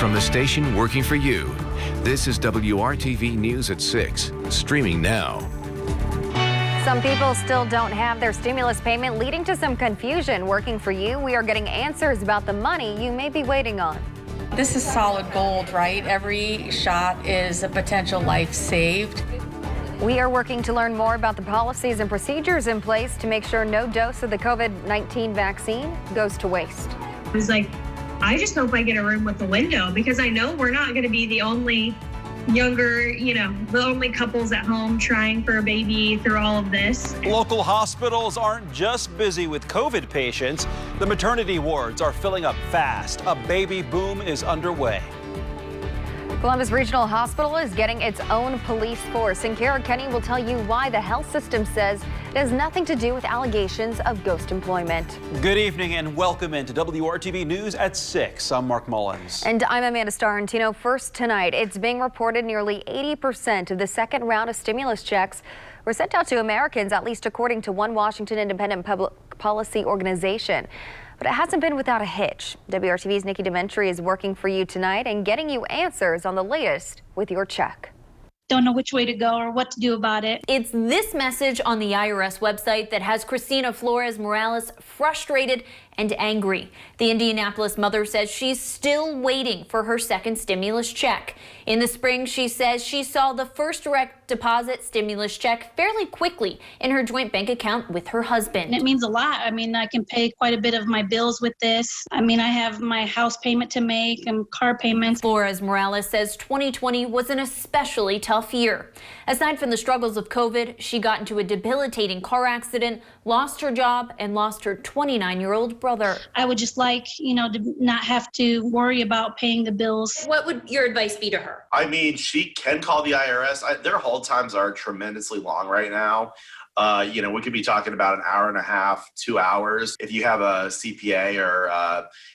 From the station working for you, this is WRTV News at 6, streaming now. Some people still don't have their stimulus payment, leading to some confusion. Working for you, we are getting answers about the money you may be waiting on. This is solid gold, right? Every shot is a potential life saved. We are working to learn more about the policies and procedures in place to make sure no dose of the COVID-19 vaccine goes to waste. I was like, I just hope I get a room with a window, because I know we're not going to be the only younger, the only couples at home trying for a baby through all of this. Local hospitals aren't just busy with COVID patients. The maternity wards are filling up fast. A baby boom is underway. Columbus Regional Hospital is getting its own police force, and Kara Kenny will tell you why the health system says it has nothing to do with allegations of ghost employment. Good evening and welcome into WRTV News at 6. I'm Mark Mullins. And I'm Amanda Starrentino. First tonight, it's being reported nearly 80% of the second round of stimulus checks were sent out to Americans, at least according to one Washington independent public policy organization. But it hasn't been without a hitch. WRTV's Nikki Dementri is working for you tonight and getting you answers on the latest with your check. Don't know which way to go or what to do about it. It's this message on the IRS website that has Cristina Flores Morales frustrated and angry. The Indianapolis mother says she's still waiting for her second stimulus check. In the spring, she says she saw the first direct deposit stimulus check fairly quickly in her joint bank account with her husband. It means a lot. I mean, I can pay quite a bit of my bills with this. I mean, I have my house payment to make and car payments. Flores Morales says 2020 was an especially tough year. Aside from the struggles of COVID, she got into a debilitating car accident, lost her job, and lost her 29-year-old brother. I would just like, to not have to worry about paying the bills. What would your advice be to her? I mean, she can call the IRS. Their hold times are tremendously long right now. We could be talking about an hour and a half, 2 hours. If you have a CPA or,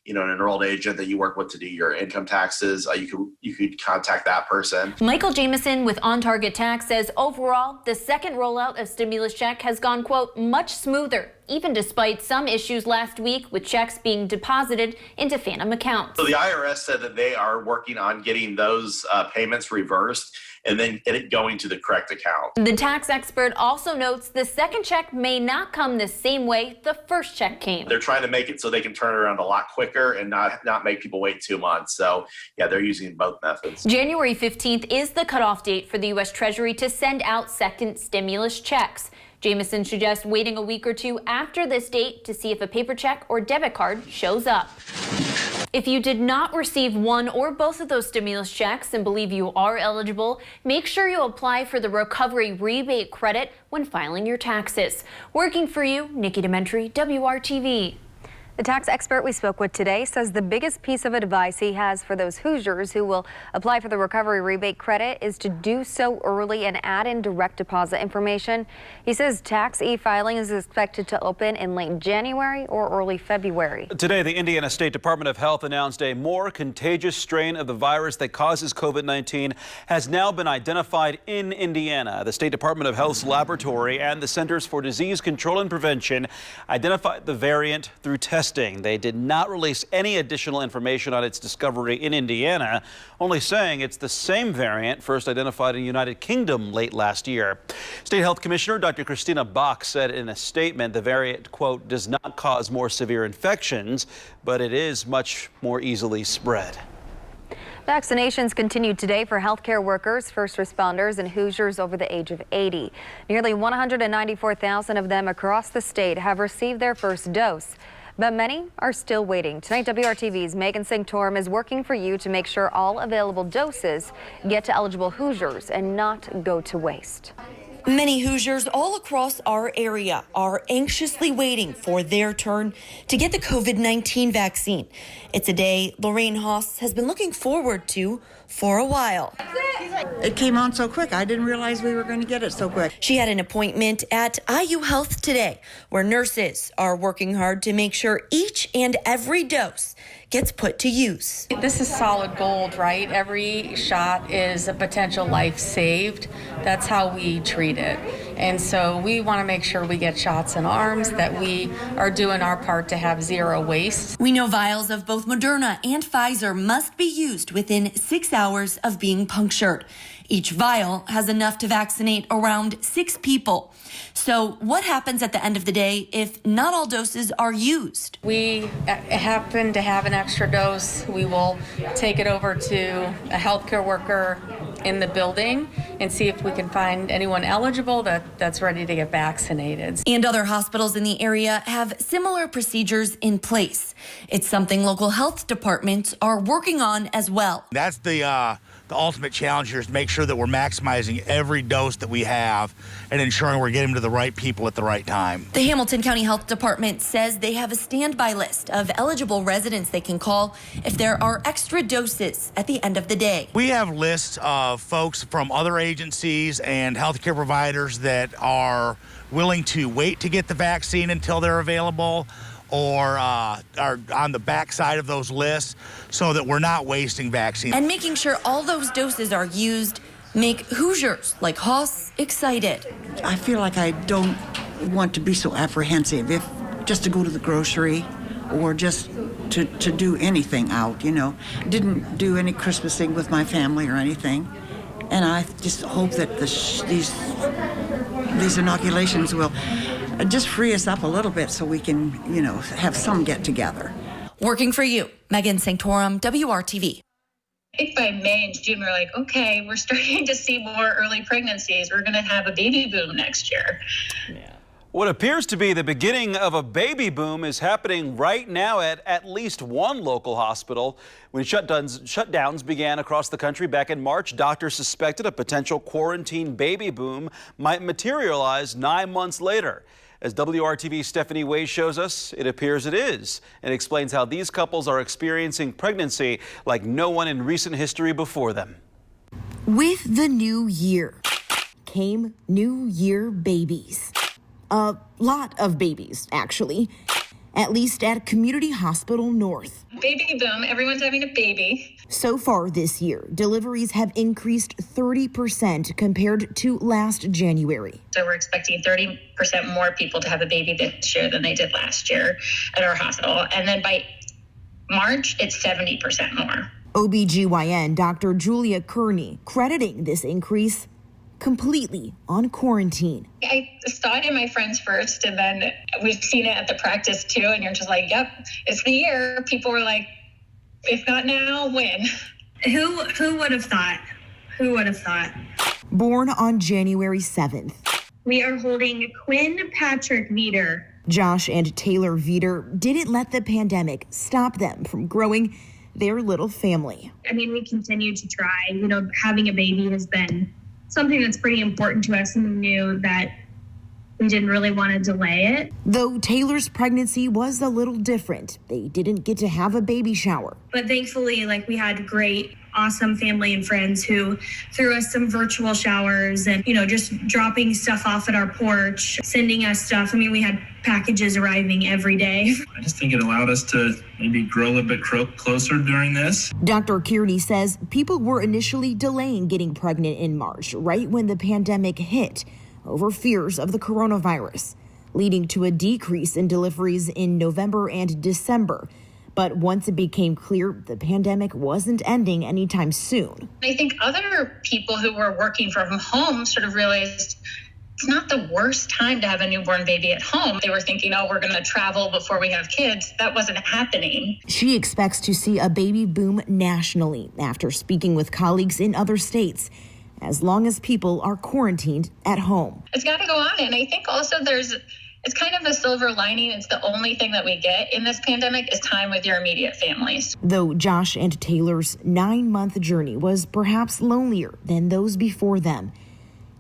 an enrolled agent that you work with to do your income taxes, you could contact that person. Michael Jameson with On Target Tax says overall, the second rollout of stimulus check has gone, quote, much smoother, even despite some issues last week with checks being deposited into phantom accounts. So the IRS said that they are working on getting those payments reversed and then it going to the correct account. The tax expert also notes the second check may not come the same way the first check came. They're trying to make it so they can turn it around a lot quicker and not make people wait 2 months. So yeah, they're using both methods. January 15th is the cutoff date for the U.S. Treasury to send out second stimulus checks. Jameson suggests waiting a week or two after this date to see if a paper check or debit card shows up. If you did not receive one or both of those stimulus checks and believe you are eligible, make sure you apply for the recovery rebate credit when filing your taxes. Working for you, Nikki Dementri, WRTV. The tax expert we spoke with today says the biggest piece of advice he has for those Hoosiers who will apply for the recovery rebate credit is to do so early and add in direct deposit information. He says tax e-filing is expected to open in late January or early February. Today, the Indiana State Department of Health announced a more contagious strain of the virus that causes COVID-19 has now been identified in Indiana. The State Department of Health's laboratory and the Centers for Disease Control and Prevention identified the variant through testing. They did not release any additional information on its discovery in Indiana, only saying it's the same variant first identified in the United Kingdom late last year. State Health Commissioner Dr. Christina Bach said in a statement the variant, quote, does not cause more severe infections, but it is much more easily spread. Vaccinations continued today for healthcare workers, first responders, and Hoosiers over the age of 80. Nearly 194,000 of them across the state have received their first dose. But many are still waiting. Tonight, WRTV's Megan Singtorm is working for you to make sure all available doses get to eligible Hoosiers and not go to waste. Many Hoosiers all across our area are anxiously waiting for their turn to get the COVID-19 vaccine. It's a day Lorraine Haas has been looking forward to for a while. It came on so quick. I didn't realize we were going to get it so quick. She had an appointment at IU Health today, where nurses are working hard to make sure each and every dose gets put to use. This is solid gold, right? Every shot is a potential life saved. That's how we treat it. And so we want to make sure we get shots in arms, that we are doing our part to have zero waste. We know vials of both Moderna and Pfizer must be used within 6 hours of being punctured. Each vial has enough to vaccinate around 6 people. So what happens at the end of the day if not all doses are used? We happen to have an extra dose. We will take it over to a healthcare worker in the building and see if we can find anyone eligible that's ready to get vaccinated. And other hospitals in the area have similar procedures in place. It's something local health departments are working on as well. That's the ultimate challenge here, is to make sure that we're maximizing every dose that we have and ensuring we're getting to the right people at the right time. The Hamilton County Health Department says they have a standby list of eligible residents they can call if there are extra doses at the end of the day. We have lists of folks from other agencies and healthcare providers that are willing to wait to get the vaccine until they're available, or are on the backside of those lists, so that we're not wasting vaccine. And making sure all those doses are used make Hoosiers like Haas excited. I feel like I don't want to be so apprehensive, if just to go to the grocery or just to do anything out, you know. Didn't do any Christmas thing with my family or anything. And I just hope that these inoculations will just free us up a little bit so we can, you know, have some get together. Working for you, Megan Sanctorum, WRTV. I think by May and June, we're like, okay, we're starting to see more early pregnancies. We're going to have a baby boom next year. What appears to be the beginning of a baby boom is happening right now at least one local hospital. When shutdowns began across the country back in March, doctors suspected a potential quarantine baby boom might materialize 9 months later. As WRTV's Stephanie Wade shows us, it appears it is, and explains how these couples are experiencing pregnancy like no one in recent history before them. With the new year came New Year babies. A lot of babies, actually, at least at Community Hospital North. Baby boom, everyone's having a baby. So far this year, deliveries have increased 30% compared to last January. So we're expecting 30% more people to have a baby this year than they did last year at our hospital. And then by March, it's 70% more. OBGYN Dr. Julia Kearney crediting this increase completely on quarantine. I saw it in my friends first, and then we've seen it at the practice too, and you're just like, yep, it's the year. People were like, if not now, when? Who would have thought? Who would have thought? Born on January 7th. We are holding Quinn Patrick Veeder. Josh and Taylor Veeder didn't let the pandemic stop them from growing their little family. I mean, we continue to try. You know, having a baby has been something that's pretty important to us, and we knew that we didn't really want to delay it. Though Taylor's pregnancy was a little different. They didn't get to have a baby shower. But thankfully, we had great, awesome family and friends who threw us some virtual showers and, just dropping stuff off at our porch, sending us stuff. I mean, we had packages arriving every day. I just think it allowed us to maybe grow a little bit closer during this. Dr. Kearney says people were initially delaying getting pregnant in March, right when the pandemic hit, over fears of the coronavirus, leading to a decrease in deliveries in November and December. But once it became clear the pandemic wasn't ending anytime soon. I think other people who were working from home sort of realized it's not the worst time to have a newborn baby at home. They were thinking, we're going to travel before we have kids. That wasn't happening. She expects to see a baby boom nationally after speaking with colleagues in other states, as long as people are quarantined at home. It's got to go on. And I think also it's kind of a silver lining. It's the only thing that we get in this pandemic is time with your immediate families. Though Josh and Taylor's 9-month journey was perhaps lonelier than those before them,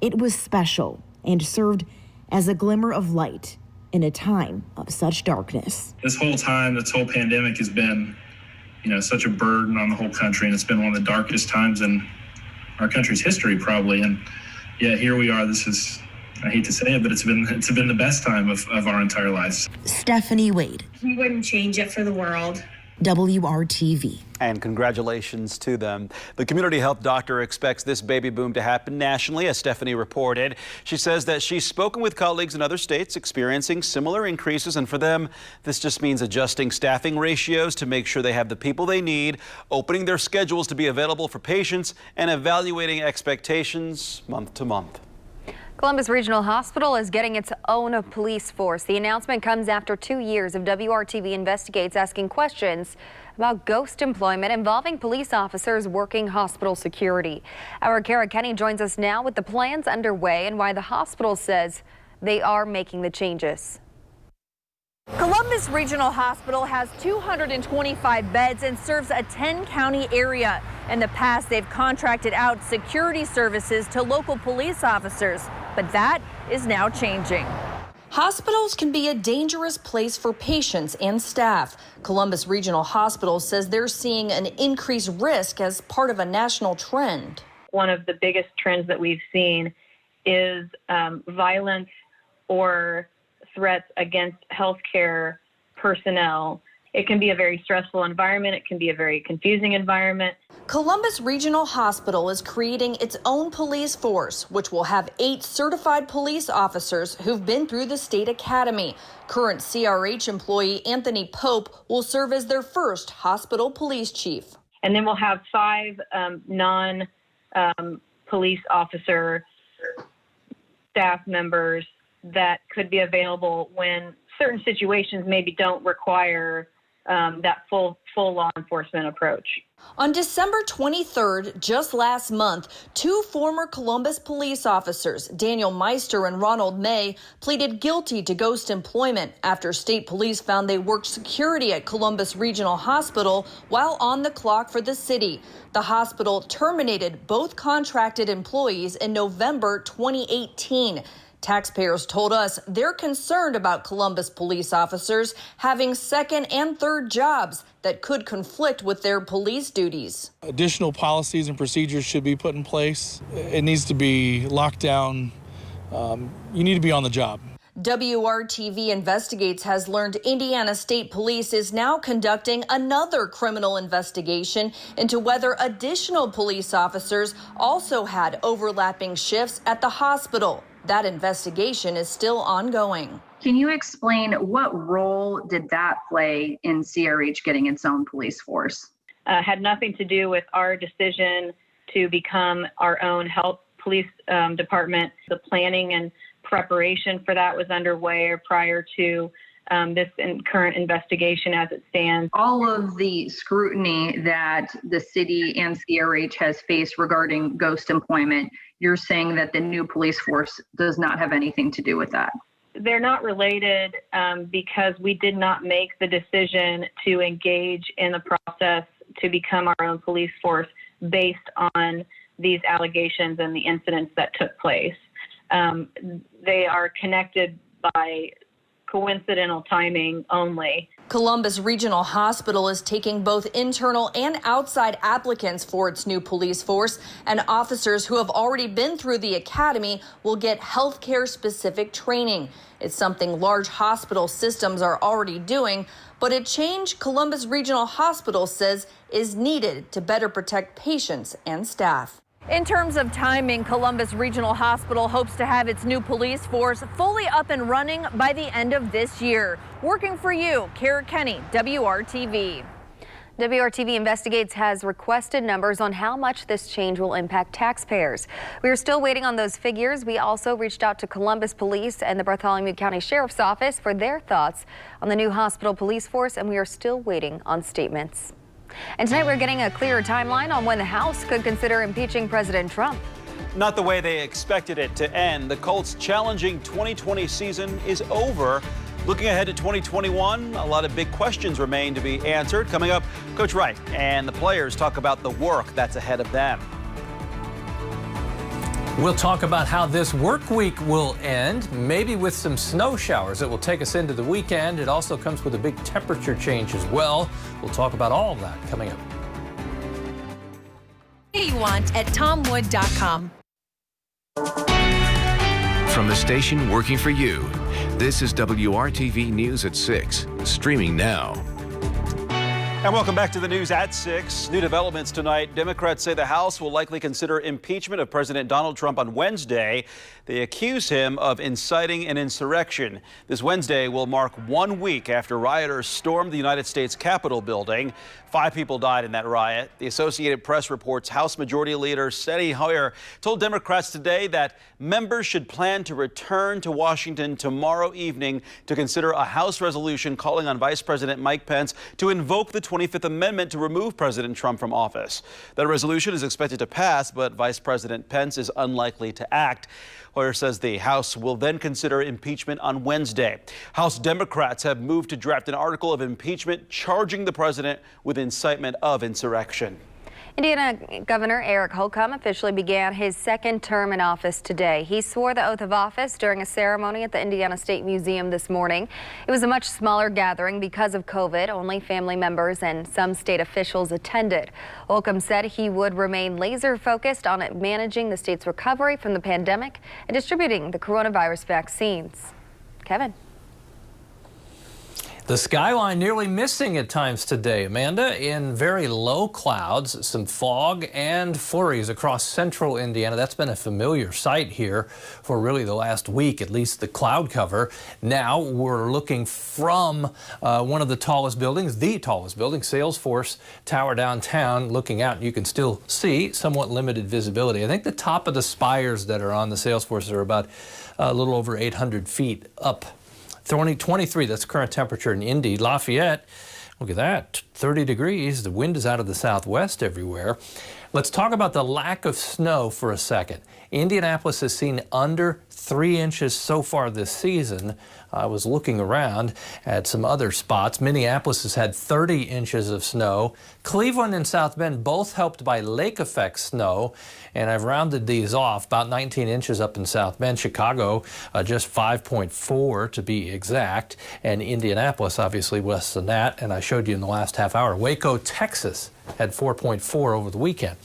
it was special and served as a glimmer of light in a time of such darkness. This whole time, this whole pandemic has been, such a burden on the whole country, and it's been one of the darkest times in our country's history, probably. And yeah, here we are. This is, I hate to say it, but it's been the best time of our entire lives. Stephanie Wade. We wouldn't change it for the world. WRTV. And congratulations to them. The community health doctor expects this baby boom to happen nationally, as Stephanie reported. She says that she's spoken with colleagues in other states experiencing similar increases, and for them, this just means adjusting staffing ratios to make sure they have the people they need, opening their schedules to be available for patients, and evaluating expectations month to month. Columbus Regional Hospital is getting its own police force. The announcement comes after 2 years of WRTV Investigates asking questions about ghost employment involving police officers working hospital security. Our Kara Kenny joins us now with the plans underway and why the hospital says they are making the changes. Columbus Regional Hospital has 225 beds and serves a 10-county area. In the past, they've contracted out security services to local police officers, but that is now changing. Hospitals can be a dangerous place for patients and staff. Columbus Regional Hospital says they're seeing an increased risk as part of a national trend. One of the biggest trends that we've seen is violence or threats against healthcare personnel. It can be a very stressful environment. It can be a very confusing environment. Columbus Regional Hospital is creating its own police force, which will have 8 certified police officers who've been through the state academy. Current CRH employee Anthony Pope will serve as their first hospital police chief. And then we'll have 5 non-police officer staff members that could be available when certain situations maybe don't require that full law enforcement approach. On December 23rd, just last month, 2 former Columbus police officers, Daniel Meister and Ronald May, pleaded guilty to ghost employment after state police found they worked security at Columbus Regional Hospital while on the clock for the city. The hospital terminated both contracted employees in November 2018. Taxpayers told us they're concerned about Columbus police officers having second and third jobs that could conflict with their police duties. Additional policies and procedures should be put in place. It needs to be locked down. You need to be on the job. WRTV Investigates has learned Indiana State Police is now conducting another criminal investigation into whether additional police officers also had overlapping shifts at the hospital. That investigation is still ongoing. Can you explain what role did that play in CRH getting its own police force? Had nothing to do with our decision to become our own health police department. The planning and preparation for that was underway prior to this current investigation as it stands. All of the scrutiny that the city and CRH has faced regarding ghost employment, you're saying that the new police force does not have anything to do with that? They're not related because we did not make the decision to engage in the process to become our own police force based on these allegations and the incidents that took place. They are connected by coincidental timing only. Columbus Regional Hospital is taking both internal and outside applicants for its new police force, and officers who have already been through the academy will get healthcare specific training. It's something large hospital systems are already doing, but a change Columbus Regional Hospital says is needed to better protect patients and staff. In terms of timing, Columbus Regional Hospital hopes to have its new police force fully up and running by the end of this year. Working for you, Kara Kenny, WRTV. WRTV Investigates has requested numbers on how much this change will impact taxpayers. We are still waiting on those figures. We also reached out to Columbus Police and the Bartholomew County Sheriff's Office for their thoughts on the new hospital police force, and we are still waiting on statements. And tonight we're getting a clearer timeline on when the House could consider impeaching President Trump. Not the way they expected it to end. The Colts' challenging 2020 season is over. Looking ahead to 2021, a lot of big questions remain to be answered. Coming up, Coach Wright and the players talk about the work that's ahead of them. We'll talk about how this work week will end, maybe with some snow showers that will take us into the weekend. It also comes with a big temperature change as well. We'll talk about all of that coming up. You want at TomWood.com. From the station working for you, this is WRTV News at 6, streaming now. And welcome back to the news at 6. New developments tonight. Democrats say the House will likely consider impeachment of President Donald Trump on Wednesday. They accuse him of inciting an insurrection. This Wednesday will mark 1 week after rioters stormed the United States Capitol building. 5 people died in that riot. The Associated Press reports House Majority Leader Steny Hoyer told Democrats today that members should plan to return to Washington tomorrow evening to consider a House resolution calling on Vice President Mike Pence to invoke the 25th Amendment to remove President Trump from office. That resolution is expected to pass, but Vice President Pence is unlikely to act. Hoyer says the House will then consider impeachment on Wednesday. House Democrats have moved to draft an article of impeachment charging the president with incitement of insurrection. Indiana Governor Eric Holcomb officially began his second term in office today. He swore the oath of office during a ceremony at the Indiana State Museum this morning. It was a much smaller gathering because of COVID. Only family members and some state officials attended. Holcomb said he would remain laser focused on managing the state's recovery from the pandemic and distributing the coronavirus vaccines. Kevin. The skyline nearly missing at times today, Amanda, in very low clouds, some fog and flurries across central Indiana. That's been a familiar sight here for really the last week, at least the cloud cover. Now we're looking from one of the tallest buildings, Salesforce Tower downtown, looking out. You can still see somewhat limited visibility. I think the top of the spires that are on the Salesforce are about a little over 800 feet up. 23, that's current temperature in Indy. Lafayette, look at that, 30 degrees. The wind is out of the southwest everywhere. Let's talk about the lack of snow for a second. Indianapolis has seen under 3 inches so far this season. I was looking around at some other spots. Minneapolis has had 30 inches of snow. Cleveland and South Bend both helped by lake effect snow, and I've rounded these off, about 19 inches up in South Bend. Chicago, just 5.4 to be exact, and Indianapolis obviously less than that, and I showed you in the last half hour. Waco, Texas had 4.4 over the weekend.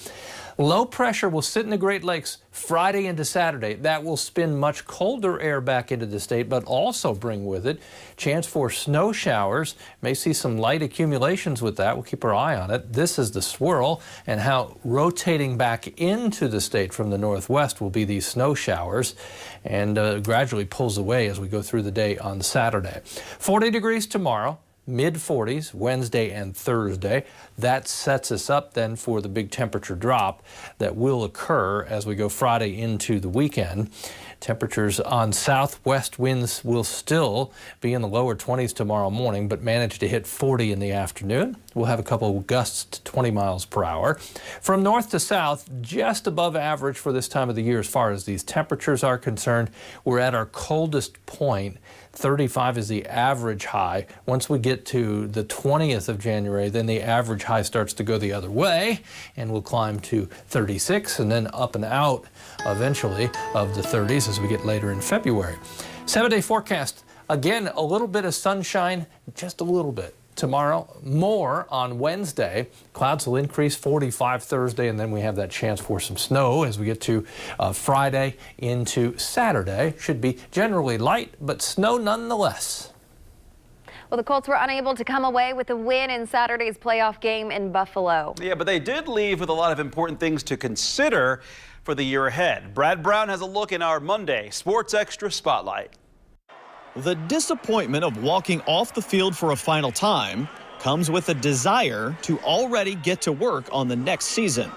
Low pressure will sit in the Great Lakes Friday into Saturday. That will spin much colder air back into the state, but also bring with it chance for snow showers. May see some light accumulations with that. We'll keep our eye on it. This is the swirl, and how rotating back into the state from the northwest will be these snow showers, and gradually pulls away as we go through the day on Saturday. 40 degrees tomorrow. Mid-40s Wednesday and Thursday. That sets us up then for the big temperature drop that will occur as we go Friday into the weekend. Temperatures on southwest winds will still be in the lower 20s tomorrow morning, but manage to hit 40 in the afternoon. We'll have a couple of gusts to 20 miles per hour. From north to south, just above average for this time of the year as far as these temperatures are concerned. We're at our coldest point. 35 is the average high. Once we get to the 20th of January, then the average high starts to go the other way, and we'll climb to 36 and then up and out eventually of the 30s as we get later in February. 7-day forecast, again, a little bit of sunshine, just a little bit. Tomorrow, more on Wednesday. Clouds will increase 45 Thursday, and then we have that chance for some snow as we get to Friday into Saturday. Should be generally light, but snow nonetheless. Well, the Colts were unable to come away with a win in Saturday's playoff game in Buffalo. Yeah, but they did leave with a lot of important things to consider for the year ahead. Brad Brown has a look in our Monday Sports Extra Spotlight. The disappointment of walking off the field for a final time comes with a desire to already get to work on the next season.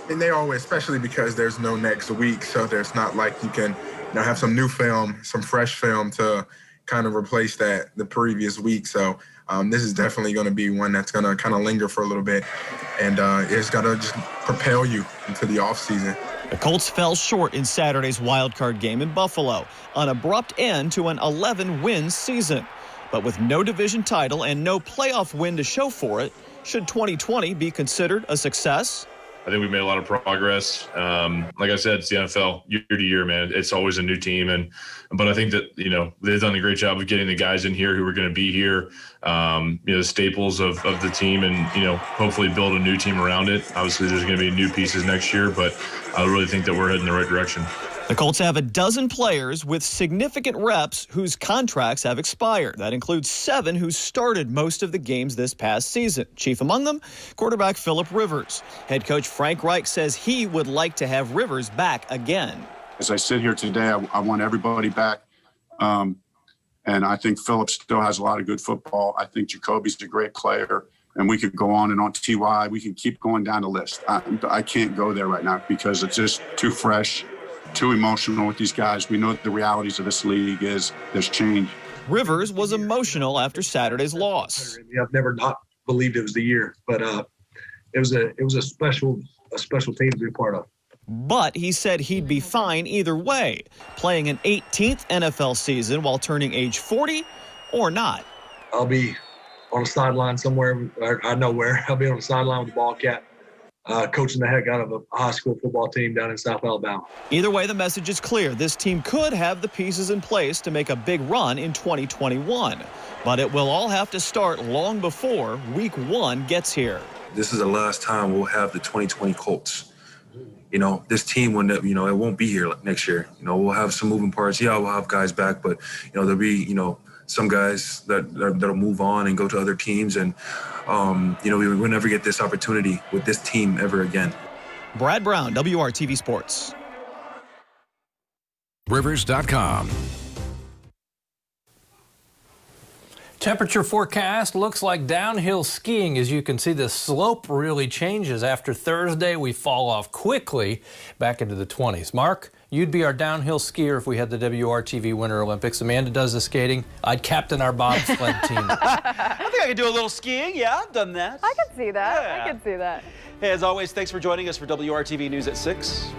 And they always, especially because there's no next week, so there's not like you can have some new film, some fresh film to kind of replace the previous week. So this is definitely going to be one that's going to kind of linger for a little bit, and it's got to just propel you into the offseason. The Colts fell short in Saturday's wildcard game in Buffalo, an abrupt end to an 11-win season. But with no division title and no playoff win to show for it, should 2020 be considered a success? I think we've made a lot of progress. Like I said, it's the NFL year to year, man. It's always a new team. But I think that, they've done a great job of getting the guys in here who are going to be here, the staples of the team, and, hopefully build a new team around it. Obviously, there's going to be new pieces next year, but I really think that we're heading in the right direction. The Colts have a dozen players with significant reps whose contracts have expired. That includes 7 who started most of the games this past season. Chief among them, quarterback Phillip Rivers. Head coach Frank Reich says he would like to have Rivers back again. As I sit here today, I want everybody back. And I think Phillip still has a lot of good football. I think Jacoby's a great player. And we could go on and on. T.Y., we can keep going down the list. I can't go there right now because it's just too fresh, too emotional with these guys. We know the realities of this league is there's change. Rivers was emotional after Saturday's loss. I've never not believed it was the year, but it was a special team to be a part of. But he said he'd be fine either way, playing an 18th NFL season while turning age 40 or not. I'll be on a sideline somewhere. I know where. I'll be on the sideline with the Ballcat, coaching the heck out of a high school football team down in South Alabama. Either way, the message is clear. This team could have the pieces in place to make a big run in 2021. But it will all have to start long before Week 1 gets here. This is the last time we'll have the 2020 Colts. You know, this team, when it won't be here next year. You know, we'll have some moving parts. Yeah, we'll have guys back, but, there'll be, some guys that'll move on and go to other teams. And, we will never get this opportunity with this team ever again. Brad Brown, WRTV Sports. Rivers.com. Temperature forecast looks like downhill skiing. As you can see, the slope really changes. After Thursday, we fall off quickly back into the 20s. Mark, you'd be our downhill skier if we had the WRTV Winter Olympics. Amanda does the skating. I'd captain our bobsled team. I think I could do a little skiing. Yeah, I've done that. I can see that. Yeah. I can see that. Hey, as always, thanks for joining us for WRTV News at 6.